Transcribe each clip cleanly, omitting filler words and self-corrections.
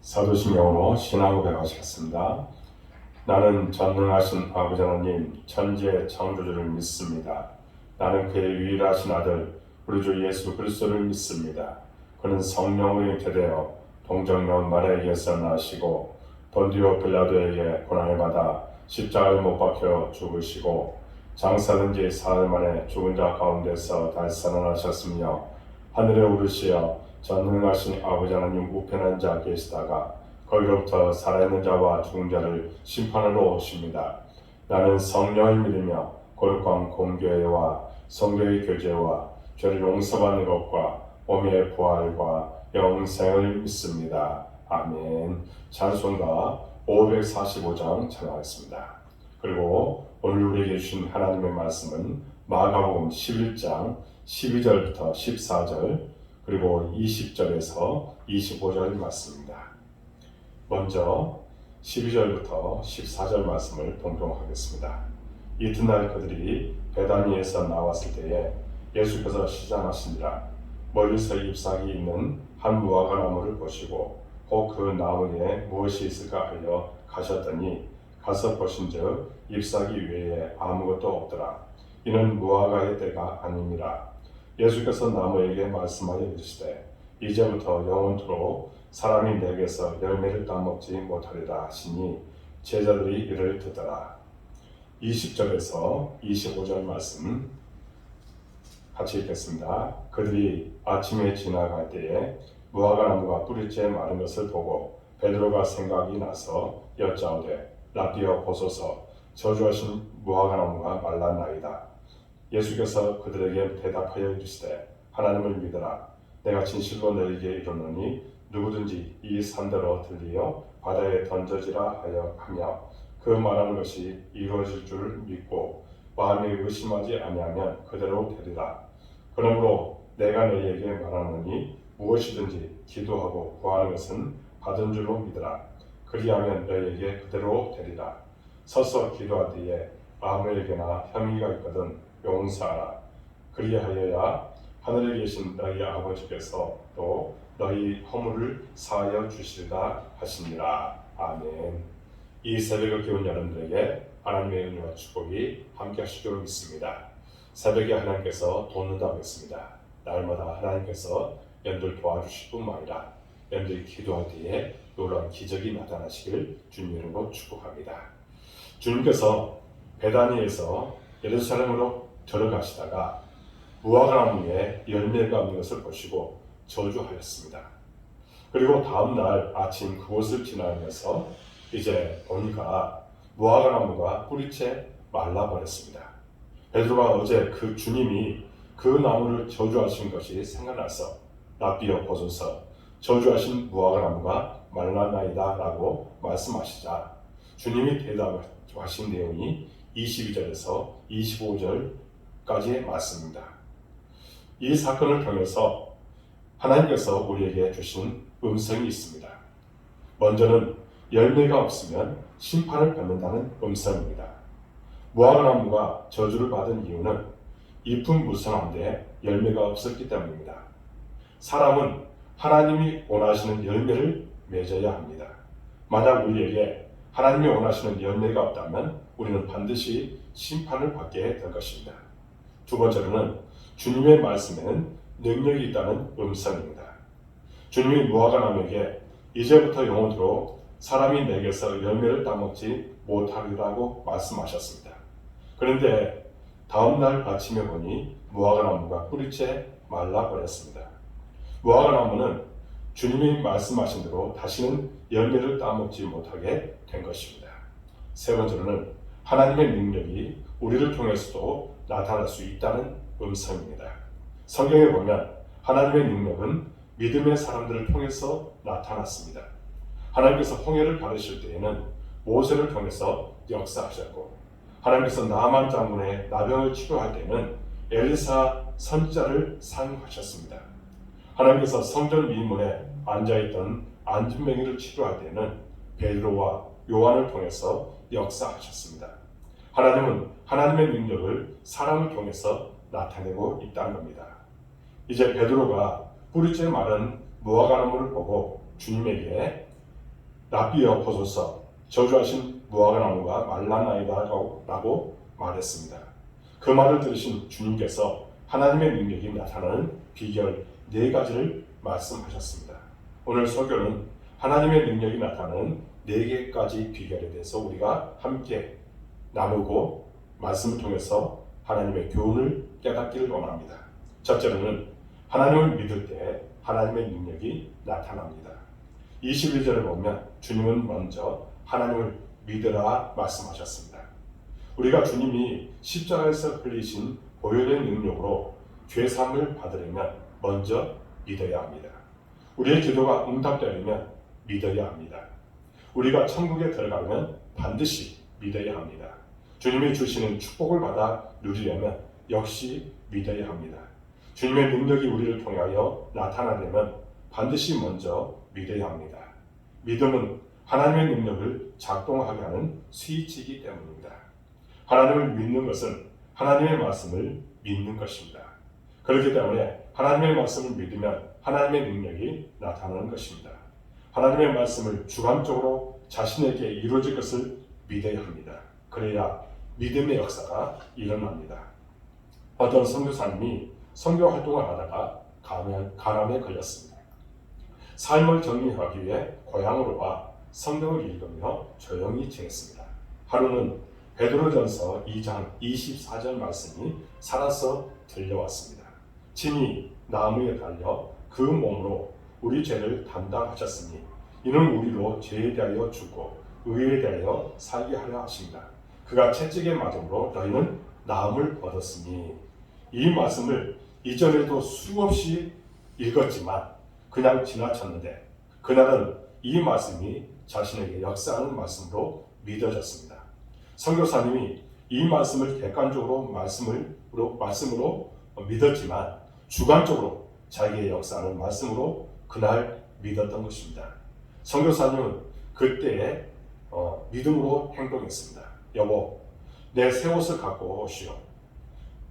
사도신경으로 신앙고백 하시겠습니다. 나는 전능하신 아버지 하나님 천지의 창조주를 믿습니다. 나는 그의 유일하신 아들 우리 주 예수 그리스도를 믿습니다. 그는 성령으로 잉태되어 동정녀 마리아에게서 나시고 본디오 빌라도에게 고난을 받아 십자가에 못 박혀 죽으시고 장사된 지 사흘 만에 죽은 자 가운데서 다시 살아나셨으며 하늘에 오르시어 전능하신 아버지 하나님 우편에 앉아 계시다가 거기로부터 살아있는 자와 죽은 자를 심판하러 오십니다. 나는 성령을 믿으며 거룩한 공교회와 성도의 교제와 죄를 용서받는 것과 몸의 부활과 영생을 믿습니다. 아멘. 찬송가 545장 찬양하겠습니다. 그리고 오늘 우리에게 주신 하나님의 말씀은 마가복음 11장 12절부터 14절 그리고 20절에서 25절 말씀입니다. 먼저 12절부터 14절 말씀을 봉독하겠습니다. 이튿날 그들이 베다니에서 나왔을 때에 예수께서 시장하시니라. 멀리서 잎사귀 있는 한 무화과 나무를 보시고 혹 그 나무에 무엇이 있을까 하여 가셨더니 가서 보신즉 잎사귀 외에 아무것도 없더라. 이는 무화과의 때가 아니니라. 예수께서 나무에게 말씀하여 이르시되 이제부터 영원토록 사람이 내게서 열매를 따먹지 못하리라 하시니 제자들이 이를 듣더라. 20절에서 25절 말씀 같이 읽겠습니다. 그들이 아침에 지나갈 때에 무화과 나무가 뿌리째 마른 것을 보고 베드로가 생각이 나서 여짜오되 라비어 보소서 저주하신 무화과 나무가 말랐나이다. 예수께서 그들에게 대답하여 이르시되 하나님을 믿으라. 내가 진실로 너희에게 이르노니 누구든지 이 산대로 들리어 바다에 던져지라 하며 그 말하는 것이 이루어질 줄 믿고 마음에 의심하지 아니하면 그대로 되리라. 그러므로 내가 너희에게 말하노니 무엇이든지 기도하고 구하는 것은 받은 줄로 믿으라. 그리하면 너희에게 그대로 되리라. 서서 기도할 때에 아무에게나 혐의가 있거든 용서하라. 그리하여야 하늘에 계신 너희 아버지께서 또 너희 허물을 사하여 주시리라 하시니라. 아멘. 이 새벽을 깨운 여러분들에게 하나님의 은혜와 축복이 함께 하시도록 믿습니다. 새벽에 하나님께서 돕는다고 했습니다. 날마다 하나님께서 여러분들 도와주실 뿐만 아니라 여러분들이 기도할 때에 놀라운 기적이 나타나시길 주님 이름으로 축복합니다. 주님께서 베다니에서 예루살렘으로 들어가시다가 무화과 나무에 열매가 없는 것을 보시고 저주하였습니다. 그리고 다음 날 아침 그곳을 지나면서 이제 보니까 무화과 나무가 뿌리채 말라버렸습니다. 베드로가 어제 그 주님이 그 나무를 저주하신 것이 생각나서 라비어 보소서 저주하신 무화과 나무가 말랐나이다 라고 말씀하시자 주님이 대답하신 내용이 22절에서 25절까지의 말씀입니다. 이 사건을 통해서 하나님께서 우리에게 주신 음성이 있습니다. 먼저는 열매가 없으면 심판을 받는다는 음성입니다. 무화과 나무가 저주를 받은 이유는 잎은 무성한데 열매가 없었기 때문입니다. 사람은 하나님이 원하시는 열매를 맺어야 합니다. 만약 우리에게 하나님이 원하시는 열매가 없다면 우리는 반드시 심판을 받게 될 것입니다. 두 번째로는 주님의 말씀에는 능력이 있다는 음성입니다. 주님이 무화과 나무에게 이제부터 영원토록 사람이 내게서 열매를 따먹지 못하리라고 말씀하셨습니다. 그런데 다음날 아침에 보니 무화과 나무가 뿌리채 말라버렸습니다. 무화과 나무는 주님이 말씀하신 대로 다시는 열매를 따먹지 못하게 된 것입니다. 세 번째로는 하나님의 능력이 우리를 통해서도 나타날 수 있다는 음성입니다. 성경에 보면 하나님의 능력은 믿음의 사람들을 통해서 나타났습니다. 하나님께서 홍해를 가르실 때에는 모세를 통해서 역사하셨고 하나님께서 나만 장군의 나병을 치료할 때는 엘리사 선지자를 사용하셨습니다. 하나님께서 성전 미문에 앉아있던 안진뱅이를 치료할 때는 베드로와 요한을 통해서 역사하셨습니다. 하나님은 하나님의 능력을 사람을 통해서 나타내고 있다는 겁니다. 이제 베드로가 뿌리째 마른 무화과 나무를 보고 주님에게 랍비여 보소서, 저주하신 무화과나무가 말라나이다 라고 말했습니다. 그 말을 들으신 주님께서 하나님의 능력이 나타나는 비결 4가지를 말씀하셨습니다. 오늘 설교는 하나님의 능력이 나타나는 4개까지 비결에 대해서 우리가 함께 나누고 말씀을 통해서 하나님의 교훈을 깨닫기를 원합니다. 첫째로는 하나님을 믿을 때 하나님의 능력이 나타납니다. 21절에 보면 주님은 먼저 하나님을 믿으라 말씀하셨습니다. 우리가 주님이 십자가에서 흘리신 보혈의 능력으로 죄사함을 받으려면 먼저 믿어야 합니다. 우리의 기도가 응답되려면 믿어야 합니다. 우리가 천국에 들어가려면 반드시 믿어야 합니다. 주님이 주시는 축복을 받아 누리려면 역시 믿어야 합니다. 주님의 능력이 우리를 통하여 나타나려면 반드시 먼저 믿어야 합니다. 믿음은 하나님의 능력을 작동하게 하는 스위치이기 때문입니다. 하나님을 믿는 것은 하나님의 말씀을 믿는 것입니다. 그렇기 때문에 하나님의 말씀을 믿으면 하나님의 능력이 나타나는 것입니다. 하나님의 말씀을 주관적으로 자신에게 이루어질 것을 믿어야 합니다. 그래야 믿음의 역사가 일어납니다. 어떤 선교사님이 선교 활동을 하다가 간암에 걸렸습니다. 삶을 정리하기 위해 고향으로 와 성경을 읽으며 조용히 지냈습니다. 하루는 베드로전서 2장 24절 말씀이 살아서 들려왔습니다. 친히 나무에 달려 그 몸으로 우리 죄를 담당하셨으니 이는 우리로 죄에 대하여 죽고 의에 대하여 살게 하려 하십니다. 그가 채찍에 맞음으로 너희는 나음을 얻었으니. 이 말씀을 이전에도 수없이 읽었지만 그냥 지나쳤는데 그날은 이 말씀이 자신에게 역사하는 말씀으로 믿어졌습니다. 선교사님이 이 말씀을 객관적으로 말씀으로 믿었지만 주관적으로 자기의 역사하는 말씀으로 그날 믿었던 것입니다. 선교사님은 그때에 믿음으로 행동했습니다. 여보, 내 새 옷을 갖고 오시오.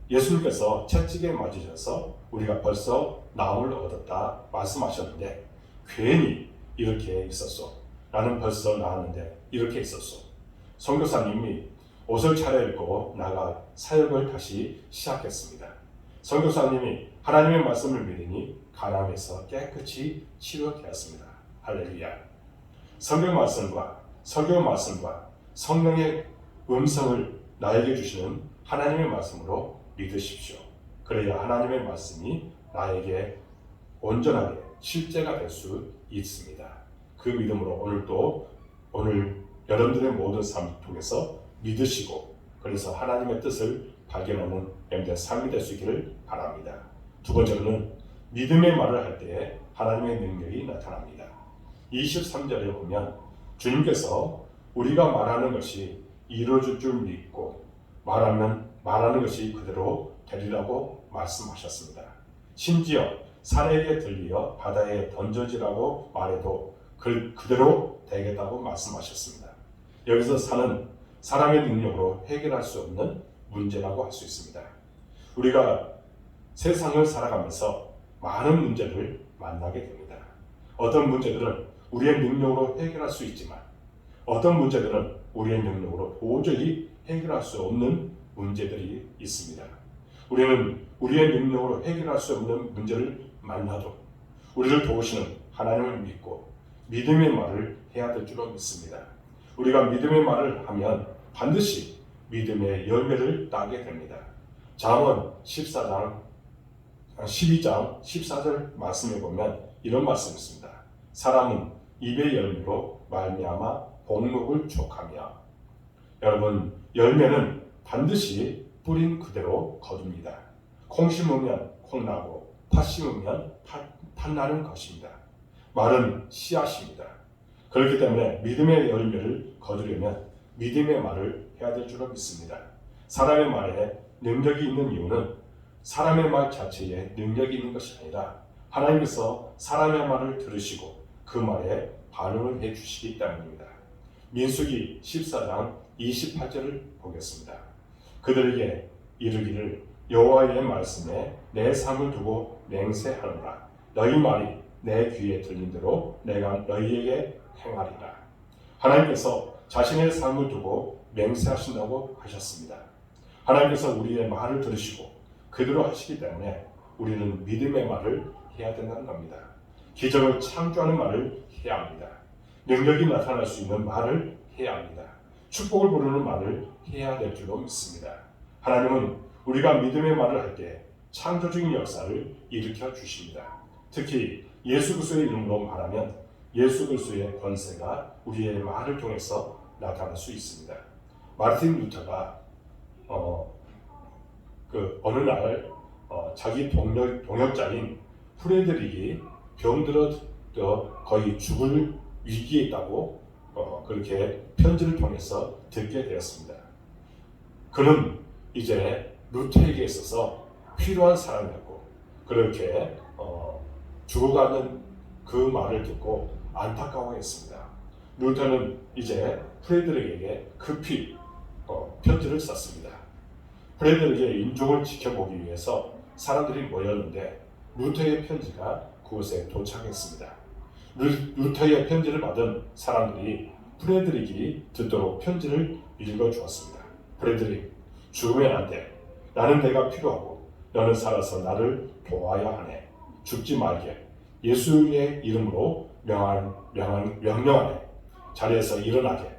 예수님께서 채찍에 맞으셔서 우리가 벌써 나음을 얻었다 말씀하셨는데 괜히 이렇게 있었소. 나는 벌써 나았는데 이렇게 있었소. 선교사님이 옷을 차려입고 나가 사역을 다시 시작했습니다. 선교사님이 하나님의 말씀을 믿으니 간암에서 깨끗이 치료되었습니다. 할렐루야. 성경 말씀과 설교 말씀과 성령의 음성을 나에게 주시는 하나님의 말씀으로 믿으십시오. 그래야 하나님의 말씀이 나에게 온전하게 실제가 될 수 있습니다. 그 믿음으로 오늘 여러분들의 모든 삶을 통해서 믿으시고 그래서 하나님의 뜻을 발견하는 여러분들의 삶이 될 수 있기를 바랍니다. 두 번째로는 믿음의 말을 할 때에 하나님의 능력이 나타납니다. 23절에 보면 주님께서 우리가 말하는 것이 이루어질 줄 믿고 말하는 것이 그대로 되리라고 말씀하셨습니다. 심지어 산에게 들리어 바다에 던져지라고 말해도 그대로 되겠다고 말씀하셨습니다. 여기서 산은 사람의 능력으로 해결할 수 없는 문제라고 할 수 있습니다. 우리가 세상을 살아가면서 많은 문제를 만나게 됩니다. 어떤 문제들은 우리의 능력으로 해결할 수 있지만 어떤 문제들은 우리의 능력으로 도저히 해결할 수 없는 문제들이 있습니다. 우리는 우리의 능력으로 해결할 수 없는 문제를 만나도 우리를 도우시는 하나님을 믿고 믿음의 말을 해야 될 줄로 믿습니다. 우리가 믿음의 말을 하면 반드시 믿음의 열매를 따게 됩니다. 잠언 12장 14절 말씀에 보면 이런 말씀이 있습니다. 사람은 입의 열매로 말미암아 복록을 촉하며. 여러분, 열매는 반드시 뿌린 그대로 거둡니다. 콩 심으면 콩 나고 팥 심으면 팥 나는 것입니다. 말은 씨앗입니다. 그렇기 때문에 믿음의 열매를 거두려면 믿음의 말을 해야 될 줄로 믿습니다. 사람의 말에 능력이 있는 이유는 사람의 말 자체에 능력이 있는 것이 아니라 하나님께서 사람의 말을 들으시고 그 말에 반응을 해주시기 때문입니다. 민수기 14장 28절을 보겠습니다. 그들에게 이르기를 여호와의 말씀에 내 삶을 두고 맹세하노라. 너희 말이 내 귀에 들린 대로 내가 너희에게 행하리라. 하나님께서 자신의 삶을 두고 맹세하신다고 하셨습니다. 하나님께서 우리의 말을 들으시고 그대로 하시기 때문에 우리는 믿음의 말을 해야 된다는 겁니다. 기적을 창조하는 말을 해야 합니다. 능력이 나타날 수 있는 말을 해야 합니다. 축복을 부르는 말을 해야 될 줄로 믿습니다. 하나님은 우리가 믿음의 말을 할 때 창조적인 역사를 일으켜 주십니다. 특히 예수 그리스도의 이름으로 말하면 예수 그리스도의 권세가 우리의 말을 통해서 나타날 수 있습니다. 마르틴 루터가 어느 날 자기 동역자인 프레드릭이 병들어 거의 죽을 위기에 있다고 그렇게 편지를 통해서 듣게 되었습니다. 그는 이제 루터에게 있어서 필요한 사람이었고 그렇게 죽어가는 그 말을 듣고 안타까워했습니다. 루터는 이제 프레드릭에게 급히 편지를 썼습니다. 프레드릭의 인종을 지켜보기 위해서 사람들이 모였는데 루터의 편지가 그곳에 도착했습니다. 루터의 편지를 받은 사람들이 프레드릭이 듣도록 편지를 읽어주었습니다. 프레드릭, 죽으면 안 돼. 나는 내가 필요하고 너는 살아서 나를 도와야 하네. 죽지 말게. 예수의 이름으로 명령하네. 자리에서 일어나게.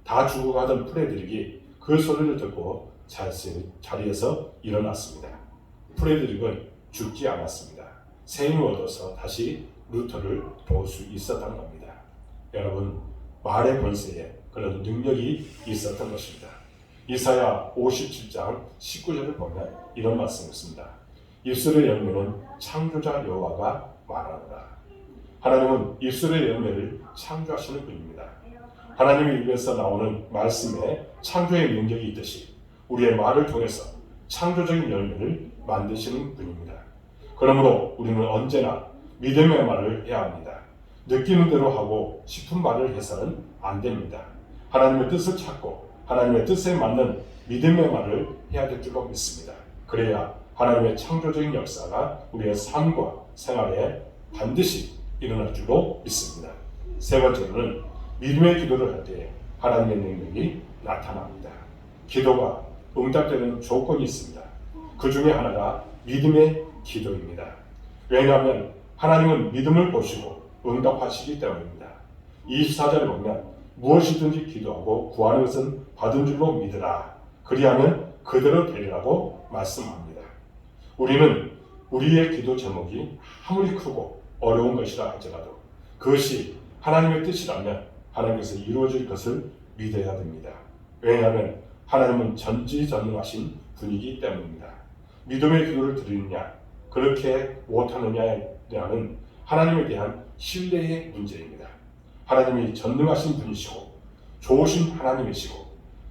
다 죽어가던 프레드릭이 그 소리를 듣고 자리에서 일어났습니다. 프레드릭은 죽지 않았습니다. 새 힘을 얻어서 다시 루터를 도울 수 있었던 겁니다. 여러분, 말의 권세에 그런 능력이 있었던 것입니다. 이사야 57장 19절을 보면 이런 말씀을 씁니다. 입술의 열매는 창조자 여호와가 말하노라. 하나님은 입술의 열매를 창조하시는 분입니다. 하나님의 입에서 나오는 말씀에 창조의 능력이 있듯이 우리의 말을 통해서 창조적인 열매를 만드시는 분입니다. 그러므로 우리는 언제나 믿음의 말을 해야 합니다. 느끼는 대로 하고 싶은 말을 해서는 안 됩니다. 하나님의 뜻을 찾고 하나님의 뜻에 맞는 믿음의 말을 해야 될 줄로 믿습니다. 그래야 하나님의 창조적인 역사가 우리의 삶과 생활에 반드시 일어날 줄로 믿습니다. 세 번째로는 믿음의 기도를 할 때 하나님의 능력이 나타납니다. 기도가 응답되는 조건이 있습니다. 그 중에 하나가 믿음의 기도입니다. 왜냐하면 하나님은 믿음을 보시고 응답하시기 때문입니다. 24절에 보면 무엇이든지 기도하고 구하는 것은 받은 줄로 믿으라. 그리하면 그대로 되리라고 말씀합니다. 우리는 우리의 기도 제목이 아무리 크고 어려운 것이라 할지라도 그것이 하나님의 뜻이라면 하나님께서 이루어질 것을 믿어야 됩니다. 왜냐하면 하나님은 전지전능하신 분이기 때문입니다. 믿음의 기도를 드리느냐 그렇게 못하느냐는 하나님에 대한 신뢰의 문제입니다. 하나님이 전능하신 분이시고 좋으신 하나님이시고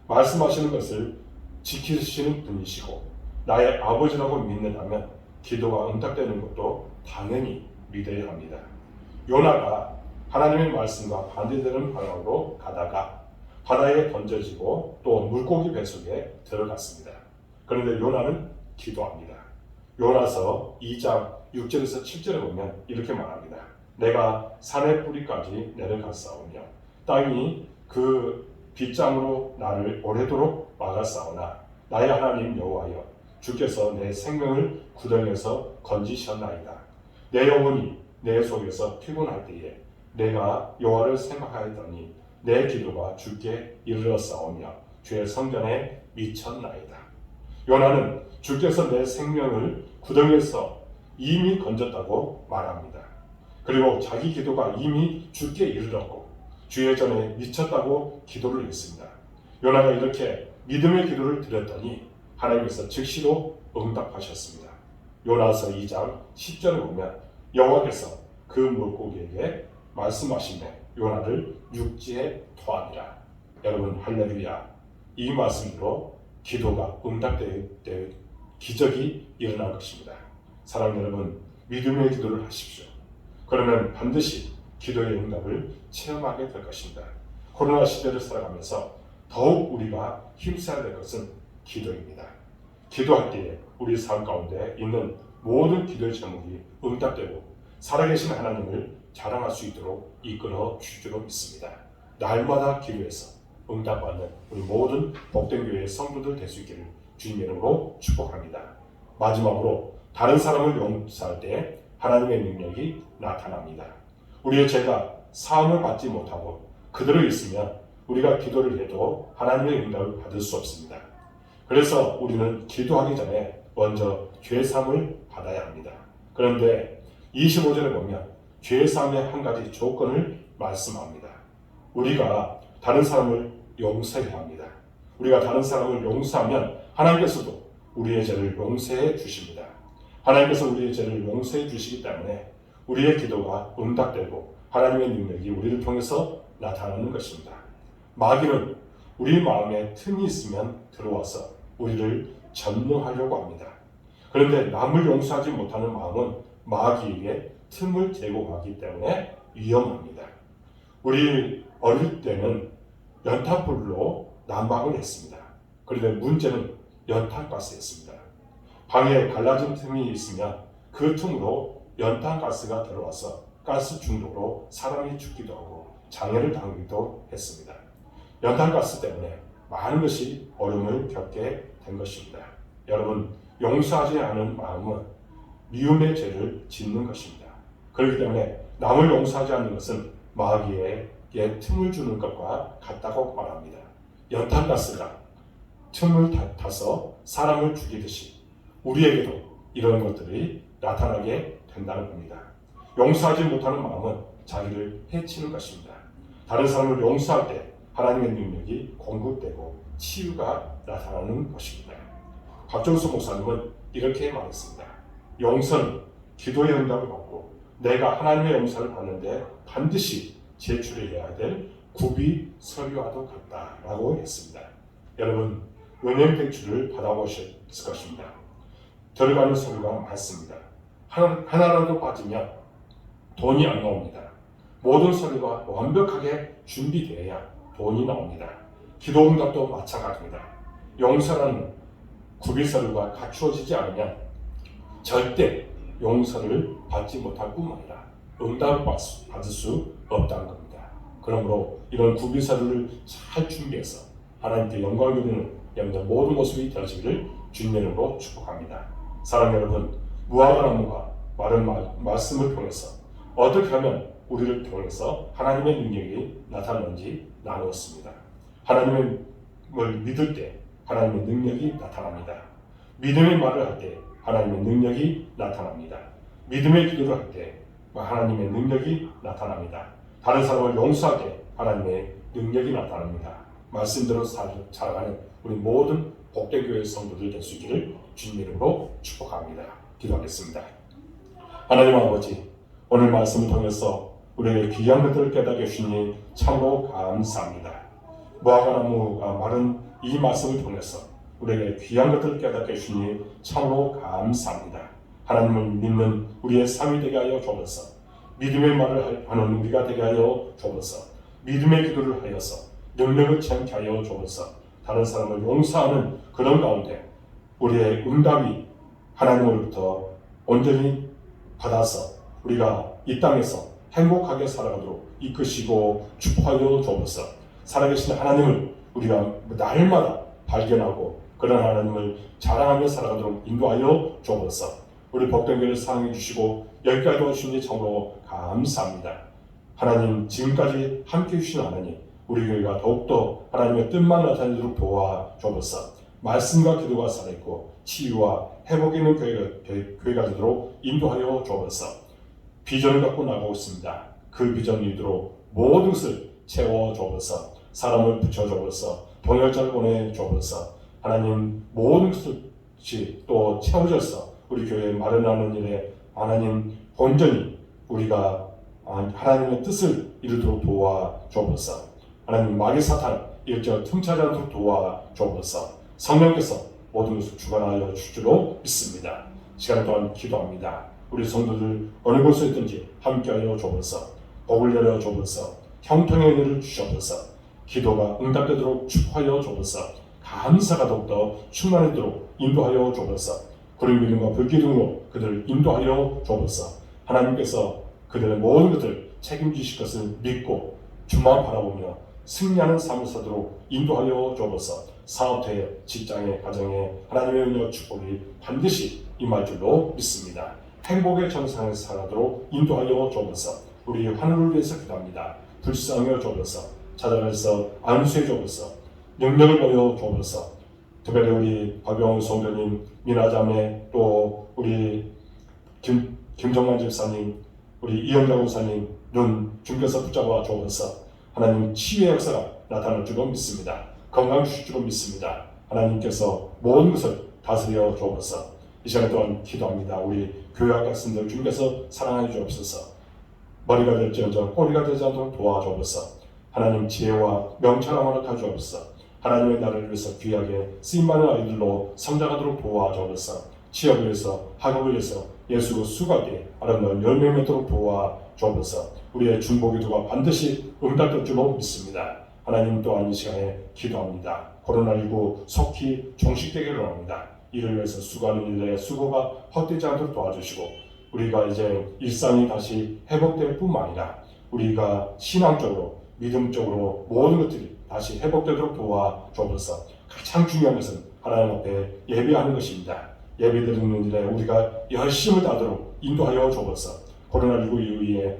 말씀하시는 것을 지키시는 분이시고 나의 아버지라고 믿는다면 기도가 응답되는 것도 당연히 믿어야 합니다. 요나가 하나님의 말씀과 반대되는 방향으로 가다가 바다에 던져지고 또 물고기 뱃속에 들어갔습니다. 그런데 요나는 기도합니다. 요나서 2장 6절에서 7절에 보면 이렇게 말합니다. 내가 산의 뿌리까지 내려갔사오며 땅이 그 빗장으로 나를 오래도록 막았사오나 나의 하나님 여호와여 주께서 내 생명을 구덩이에서 건지셨나이다. 내 영혼이 내 속에서 피곤할 때에 내가 여호와를 생각하였더니 내 기도가 주께 이르렀사오며 주의 성전에 미쳤나이다. 요나는 주께서 내 생명을 구덩이에서 이미 건졌다고 말합니다. 그리고 자기 기도가 이미 주께 이르렀고 주의 전에 미쳤다고 기도를 했습니다. 요나가 이렇게 믿음의 기도를 드렸더니 하나님께서 즉시로 응답하셨습니다. 요나서 2장 10절을 보면 여호와께서 그 물고기에게 말씀하시매 요나를 육지에 토하니라. 여러분 할렐루야. 이 말씀으로 기도가 응답될 기적이 일어날 것입니다. 사랑하는 여러분 믿음의 기도를 하십시오. 그러면 반드시 기도의 응답을 체험하게 될 것입니다. 코로나 시대를 살아가면서 더욱 우리가 힘써야 될 것은 기도입니다. 기도할 때에 우리 삶 가운데 있는 모든 기도의 제목이 응답되고 살아계신 하나님을 자랑할 수 있도록 이끌어 주시도록 믿습니다. 날마다 기도해서 응답받는 우리 모든 복된 교회의 성도들 될 수 있기를 주님의 이름으로 축복합니다. 마지막으로 다른 사람을 용서할 때 하나님의 능력이 나타납니다. 우리의 죄가 사함을 받지 못하고 그대로 있으면 우리가 기도를 해도 하나님의 응답을 받을 수 없습니다. 그래서 우리는 기도하기 전에 먼저 죄 사함을 받아야 합니다. 그런데 25절에 보면 죄 사함의 한 가지 조건을 말씀합니다. 우리가 다른 사람을 용서해야 합니다. 우리가 다른 사람을 용서하면 하나님께서도 우리의 죄를 용서해 주십니다. 하나님께서 우리의 죄를 용서해 주시기 때문에 우리의 기도가 응답되고 하나님의 능력이 우리를 통해서 나타나는 것입니다. 마귀는 우리 마음에 틈이 있으면 들어와서 우리를 점령하려고 합니다. 그런데 남을 용서하지 못하는 마음은 마귀에게 틈을 제공하기 때문에 위험합니다. 우리 어릴 때는 연탄불로 난방을 했습니다. 그런데 문제는 연탄가스였습니다. 방에 갈라진 틈이 있으면 그 틈으로 연탄가스가 들어와서 가스 중독으로 사람이 죽기도 하고 장애를 당하기도 했습니다. 연탄가스 때문에 많은 것이 어려움을 겪게 된 것입니다. 여러분, 용서하지 않은 마음은 미움의 죄를 짓는 것입니다. 그렇기 때문에 남을 용서하지 않는 것은 마귀에게 틈을 주는 것과 같다고 말합니다. 연탄가스가 틈을 타서 사람을 죽이듯이 우리에게도 이런 것들이 나타나게 된다는 겁니다. 용서하지 못하는 마음은 자기를 해치는 것입니다. 다른 사람을 용서할 때 하나님의 능력이 공급되고 치유가 나타나는 것입니다. 박정수 목사님은 이렇게 말했습니다. 용서는 기도의 응답을 받고 내가 하나님의 용서를 받는데 반드시 제출해야 될 구비 서류와도 같다라고 했습니다. 여러분, 은행 대출을 받아보셨을 것입니다. 들어가는 서류가 많습니다. 하나라도 빠지면 돈이 안 나옵니다. 모든 서류가 완벽하게 준비되어야 돈이 나옵니다. 기도 응답도 마찬가지입니다. 용서라는 구비 서류가 갖추어지지 않으면 절대 용서를 받지 못할 뿐만 아니라 응답을 받을 수 없다는 겁니다. 그러므로 이런 구비 서류를 잘 준비해서 하나님께 영광을 드리는 여러분들 모든 모습이 되어지기를 주님의 이름으로 축복합니다. 사랑하는 여러분, 무화과 나무가 마른 말씀을 통해서 어떻게 하면 우리를 통해서 하나님의 능력이 나타나는지 나누었습니다. 하나님을 믿을 때 하나님의 능력이 나타납니다. 믿음의 말을 할 때 하나님의 능력이 나타납니다. 믿음의 기도를 할 때 하나님의 능력이 나타납니다. 다른 사람을 용서할 때 하나님의 능력이 나타납니다. 말씀대로 살아가는 우리 모든 복된 교회 성도들 될 수 있기를 주님 이름으로 축복합니다. 기도하겠습니다. 하나님 아버지, 오늘 말씀을 통해서 우리의 귀한 것들을 깨닫게 주시니 참으로 감사합니다. 무화과나무가 마른 이 말씀을 통해서 우리에게 귀한 것들을 깨닫게 주시니 참으로 감사합니다. 하나님을 믿는 우리의 삶이 되게 하여 주옵소서. 믿음의 말을 하는 우리가 되게 하여 주옵소서. 믿음의 기도를 하여서 능력을 체험케 하여 주옵소서. 다른 사람을 용서하는 그런 가운데 우리의 응답이 하나님으로부터 온전히 받아서 우리가 이 땅에서 행복하게 살아가도록 이끄시고 축복하여 주옵소서. 살아계신 하나님을 우리가 날마다 발견하고 그런 하나님을 자랑하며 살아가도록 인도하여 주옵소서. 우리 복된 교회를 사랑해 주시고 여기까지 도와주시니 참으로 감사합니다. 하나님, 지금까지 함께해 주신 하나님, 우리 교회가 더욱더 하나님의 뜻만 나타내도록 도와주옵소서. 말씀과 기도가 살아있고 치유와 회복이 있는 교회가 되도록 인도하여 주옵소서. 비전을 갖고 나가고 있습니다. 그 비전을 이루도록 모든 것을 채워 주옵소서. 사람을 붙여 주옵소서. 동역자를 보내 주옵소서. 하나님, 모든 것이 또 채워져서 우리 교회에 마련하는 일에 하나님 온전히 우리가 하나님의 뜻을 이루도록 도와주옵소서. 하나님, 마귀 사탄 일절 틈차지 않도록 도와주옵소서. 성령께서 모든 것을 주관하여 줄 줄로 믿습니다. 시간 동안 기도합니다. 우리 성도들 어느 곳에 있든지 함께하여 주옵소서. 복을 내려 주옵소서. 형통의 은혜를 주시옵소서. 기도가 응답되도록 축복하여 주옵소서. 감사가 더욱더 충만하도록 인도하여 주옵소서. 구름 기둥과 불기둥으로 그들을 인도하여 주옵소서. 하나님께서 그들의 모든 것을 책임지실 것을 믿고 주만 바라보며 승리하는 삶을 사도록 인도하여 주옵소서. 사업터에, 직장에, 가정에 하나님의 은혜와 축복이 반드시 임할 줄로 믿습니다. 행복의 정상을 살아도록 인도하여 주옵소서. 우리 하늘을 위해서 기도합니다. 불쌍하여 주옵소서. 찾아가서 안수해 주옵소서. 능력을 보여 주옵소서. 특별히 우리 박영훈 성도님, 미나자매, 또 우리 김정만 집사님, 우리 이영자 목사님 눈 주께서 붙잡아 주옵소서. 하나님 치유의 역사가 나타날 줄로 믿습니다. 건강 주실 줄로 믿습니다. 하나님께서 모든 것을 다스려 주옵소서. 이 시간 동안 기도합니다. 우리 교회 학생들 주께서 사랑하여 주옵소서. 머리가 될지언정 꼬리가 되지 않도록 도와주옵소서. 하나님 지혜와 명철을 허락하여 주옵소서. 하나님의 나라를 위해서 귀하게 쓰임받는 아이들로 성장하도록 도와주옵소서. 취업을 위해서, 학업을 위해서 예수 수고하게 아름다운 열매 맺도록 도와주옵소서. 우리의 중보기도가 반드시 응답될 줄로 믿습니다. 하나님 또한 이 시간에 기도합니다. 코로나19 속히 종식되기를 원합니다. 이를 위해서 수고하는 일의 수고가 헛되지 않도록 도와주시고, 우리가 이제 일상이 다시 회복될 뿐만 아니라 우리가 신앙적으로, 믿음적으로 모든 것들이 다시 회복되도록 도와주옵소서. 가장 중요한 것은 하나님 앞에 예배하는 것입니다. 예배드리는 일에 우리가 열심을 다하도록 인도하여 주옵소서. 코로나19 이후에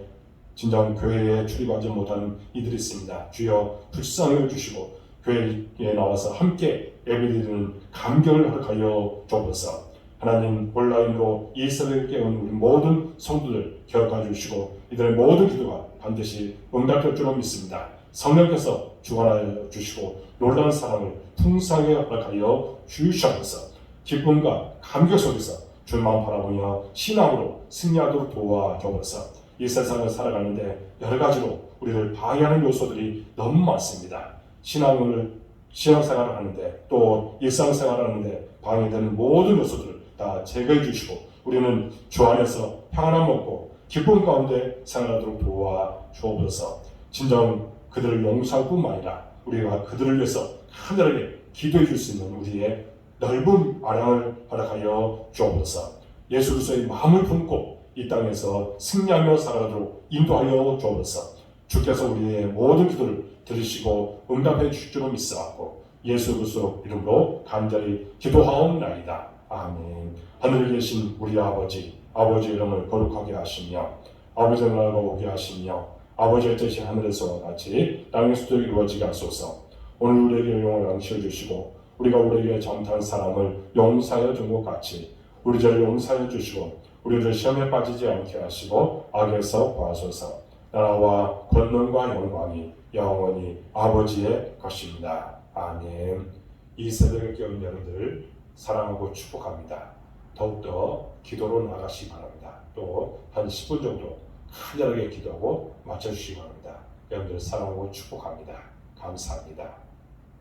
진정 교회에 출입하지 못하는 이들이 있습니다. 주여 불쌍히 주시고 교회에 나와서 함께 예배드리는 감격을 허락하여 주옵소서. 하나님 온라인으로 이 세대를 깨운 우리 모든 성도들 기억해 주시고 이들의 모든 기도가 반드시 응답될 줄로 믿습니다. 성령께서 주관하여 주시고 놀라운 사랑을 풍성하게 허락하여 주시옵소서. 기쁨과 감격 속에서 주만 바라보며 신앙으로 승리하도록 도와주옵소서. 이 세상을 살아가는데 여러 가지로 우리를 방해하는 요소들이 너무 많습니다. 신앙생활을 하는데 또 일상생활을 하는데 방해되는 모든 요소들을 다 제거해 주시고 우리는 주 안에서 평안함 먹고 기쁨 가운데 생활하도록 도와주옵소서. 진정 그들을 용서할 뿐만 아니라 우리가 그들을 위해서 하늘에게 기도해 줄 수 있는 우리의 넓은 아량을 허락하여 주옵소서. 예수 그리스도의 마음을 품고 이 땅에서 승리하며 살아가도록 인도하여 주옵소서. 주께서 우리의 모든 기도를 들으시고 응답해 주실 줄로 믿사옵고 예수 그리스도 이름으로 간절히 기도하옵나이다. 아멘. 하늘에 계신 우리 아버지 이름을 거룩하게 하시며 아버지의 나라가 오게 하시며 아버지의 뜻이 하늘에서와 같이 땅에서도 이루어지게 하소서. 오늘 우리에게 용을 양식을 주시고 우리가 우리에게 잘못한 사람을 용서하여 준 것 같이 우리 죄를 용서하여 주시고 우리를 시험에 빠지지 않게 하시고 악에서 구하소서. 나라와 권능과 영광이 영원히 아버지의 것입니다. 아멘. 이 새벽을 깨운 여러분들 사랑하고 축복합니다. 더욱더 기도로 나가시기 바랍니다. 또 한 10분 정도 간절하게 기도하고 맞춰주시기 바랍니다. 여러분들 사랑하고 축복합니다. 감사합니다.